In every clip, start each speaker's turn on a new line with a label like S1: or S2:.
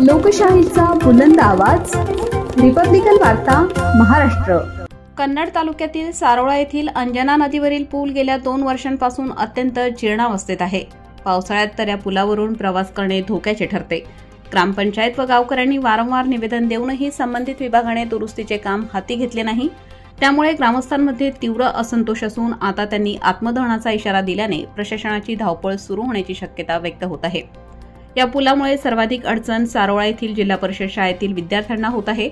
S1: लोकशाहीचा बुलंद आवाज, रिपब्लिकन वार्ता महाराष्ट्र।
S2: कन्नड तालुक्यातील सारोळा येथील अंजना नदीवरील पूल गेल्या 2 वर्षांपासून अत्यंत जीर्णावस्थेत आहे। पावसाळ्यात तर या पुलावरून प्रवास करणे धोक्याचे ठरते। ग्रामपंचायत व गावकऱ्यांनी वारंवार निवेदन देऊनही संबंधित विभागाने दुरुस्तीचे काम हाती घेतले नाही। त्यामुळे ग्रामस्थांमध्ये तीव्र असंतोष असून आता त्यांनी आत्मदहनाचा इशारा दिल्याने प्रशासनाची धावपळ सुरू होण्याची शक्यता व्यक्त होत आहे। या पुलामुळे सर्वाधिक अडचण सारोळा येथील जिल्हा परिषद शाळेतील विद्यार्थ्यांना होत आहे।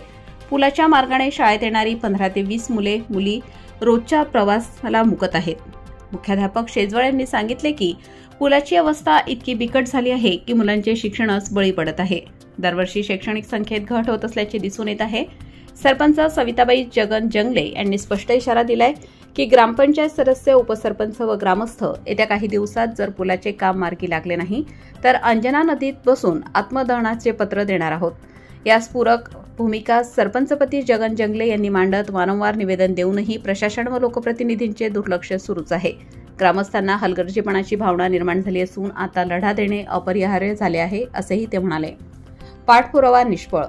S2: पुलाच्या मार्गाने शाळेत येणारी 15 ते 20 मुली रोजच्या प्रवासाला मुकत आहेत। मुख्याध्यापक शेजवळ यांनी सांगितले की पुलाची अवस्था इतकी बिकट झाली आहे की मुलांचे शिक्षणच बळी पडत आहे। दरवर्षी शैक्षणिक संख्येत घट होत असल्याचे दिसून येत आहे। सरपंच सविताबाई जगन जंगले यांनी स्पष्ट इशारा दिलाय की ग्रामपंचायत सदस्य, उपसरपंच व ग्रामस्थ येत्या काही दिवसात जर पुलाचे काम मार्गी लागले नाही तर अंजना नदीत बसून आत्मदहनाचे पत्र देणार आहोत। यास पूरक भूमिका सरपंचपती जगन जंगले यांनी मांडत वारंवार निवेदन देऊनही प्रशासन व लोकप्रतिनिधींचे दुर्लक्ष सुरूच आहे। ग्रामस्थांना हलगर्जीपणाची भावना निर्माण झाली असून आता लढा देणे अपरिहार्य झाले आहे असेही ते म्हणाले। पाठपुरावा निष्फळ।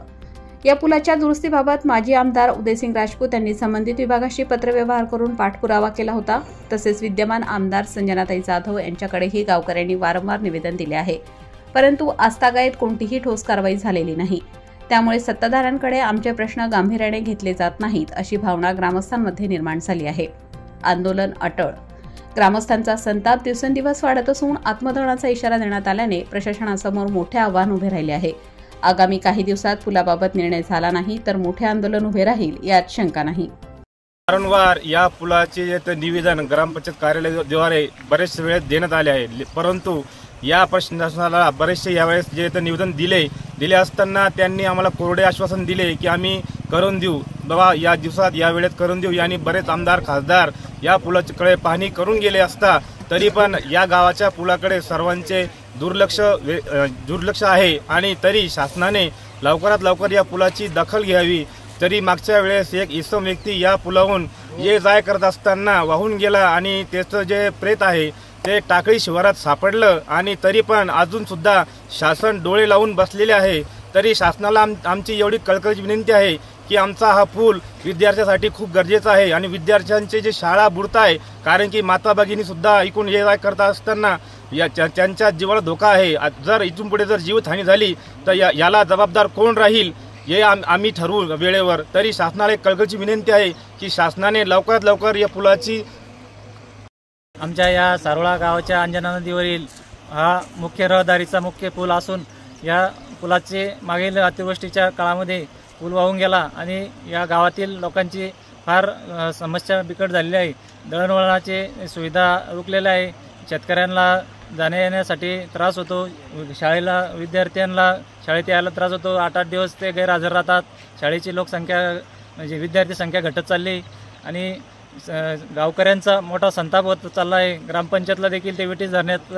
S2: या पुलाच्या दुरुस्तीबाबत माजी आमदार उदयसिंग राजपूत यांनी संबंधित विभागाशी पत्रव्यवहार करून पाठपुरावा केला होता। तसेच विद्यमान आमदार संजनाताई जाधव यांच्याकडेही गावकऱ्यांनी वारंवार निवेदन दिले आहे, परंतु आजतागायत कोणतीही ठोस कारवाई झालेली नाही। त्यामुळे सत्ताधाऱ्यांकडे आमचे प्रश्न गांभीर्याने घेतले जात नाहीत अशी भावना ग्रामस्थांमध्ये निर्माण झाली आहे। आंदोलन अटळ। ग्रामस्थांचा संताप दिवसेंदिवस वाढत असून आत्मदहनाचा इशारा देण्यात आल्याने प्रशासनासमोर मोठे आव्हान उभे राहिले आहे। आगामी काही दिवसात पुलाबाबत निर्णय झाला नाही तर मोठे आंदोलन उभे राहील यात शंका नाही।
S3: वारंवार या पुलाचे निवेदन ग्रामपंचायत कार्यालयाद्वारे बरेच वेळेस देण्यात आले आहे, परंतु या प्रशासनाला बरेचसे यावेळेस जे निवेदन दिले असताना त्यांनी आम्हाला कोरडे आश्वासन दिले की आम्ही करून देऊ बाबा, या दिवसात या वेळेत करून देऊ। यांनी बरेच आमदार खासदार या पुलाकडे पाहणी करून गेले असता तरी पण या गावाच्या पुलाकडे सर्वांचे दुर्लक्ष आहे आणि तरी शासनाने लवकरात लवकर या पुलाची दखल घ्यावी। तरी मागच्या वेळेस एक इसम व्यक्ती या पुलावरून ये जाय करत असताना वाहून गेला आणि त्याचं जे प्रेत आहे ते टाकळी शिवारात सापडलं आणि तरी पण अजून सुद्धा शासन डोळे लावून बसलेले आहे। तरी शासनाला आमची एवढी कळकळीची विनंती आहे की आमचा हा पूल विद्यार्थ्यांसाठी खूप गरजेचा आहे आणि विद्यार्थ्यांचे जे शाळा बुडत आहे, कारण की माता भगिनी सुद्धा इकडून ये जाय करत असताना त्यांच्या जीवाला धोका आहे। जर इथून पुढे जर जीवितहानी झाली तर याला जबाबदार कोण राहील हे आम्ही ठरवू वेळेवर। तरी शासनाला एक कळकळीची विनंती आहे की शासनाने लवकरात लवकर या पुलाची
S4: आमच्या या सारोळा गावाच्या अंजना नदीवरील हा मुख्य रहदारीचा मुख्य पूल असून या पुलाचे मागील अतिवृष्टीच्या काळामध्ये पूल वाहून गेला आणि या गावातील लोकांची फार समस्या बिकट झालेली आहे। दळणवळणाची सुविधा रुकलेल्या आहे, शेतकऱ्यांना जाण्या येण्यासाठी त्रास होतो, शाळेला विद्यार्थ्यांना शाळेत यायला त्रास होतो। 8-8 दिवस ते गैरहजर राहतात। शाळेची लोकसंख्या म्हणजे विद्यार्थी संख्या घटत चालली आणि गावकऱ्यांचा मोठा संताप होत चालला आहे। ग्रामपंचायतला देखील ते विटीस धरण्यात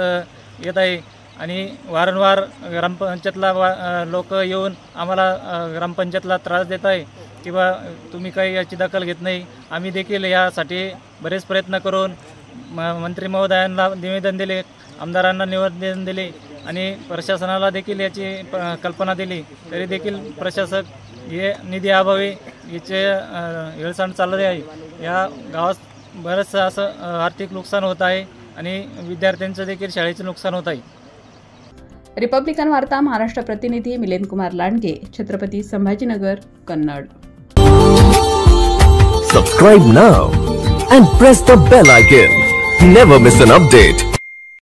S4: येत आहे आणि वारंवार ग्रामपंचायतला लोक येऊन आम्हाला ग्रामपंचायतला त्रास देत आहे किंवा तुम्ही काही याची दखल घेत नाही। आम्ही देखील यासाठी बरेच प्रयत्न करून मंत्री महोदयांना निवेदन दिले, आमदारांना निवेदन दिले आणि प्रशासनाला देखील याची कल्पना दिली, तरी देखील प्रशासक हे निधी अभावी याचे हेळसांड चालले आहे। या गावात बरंचसं असं आर्थिक नुकसान होत आहे आणि विद्यार्थ्यांचं देखील शाळेचे नुकसान होत आहे।
S2: रिपब्लिकन वार्ता महाराष्ट्र प्रतिनिधी Milind Kumar Landge, Chhatrapati Sambhajinagar, Kannada.
S5: Subscribe now and press the bell icon. Never miss an update.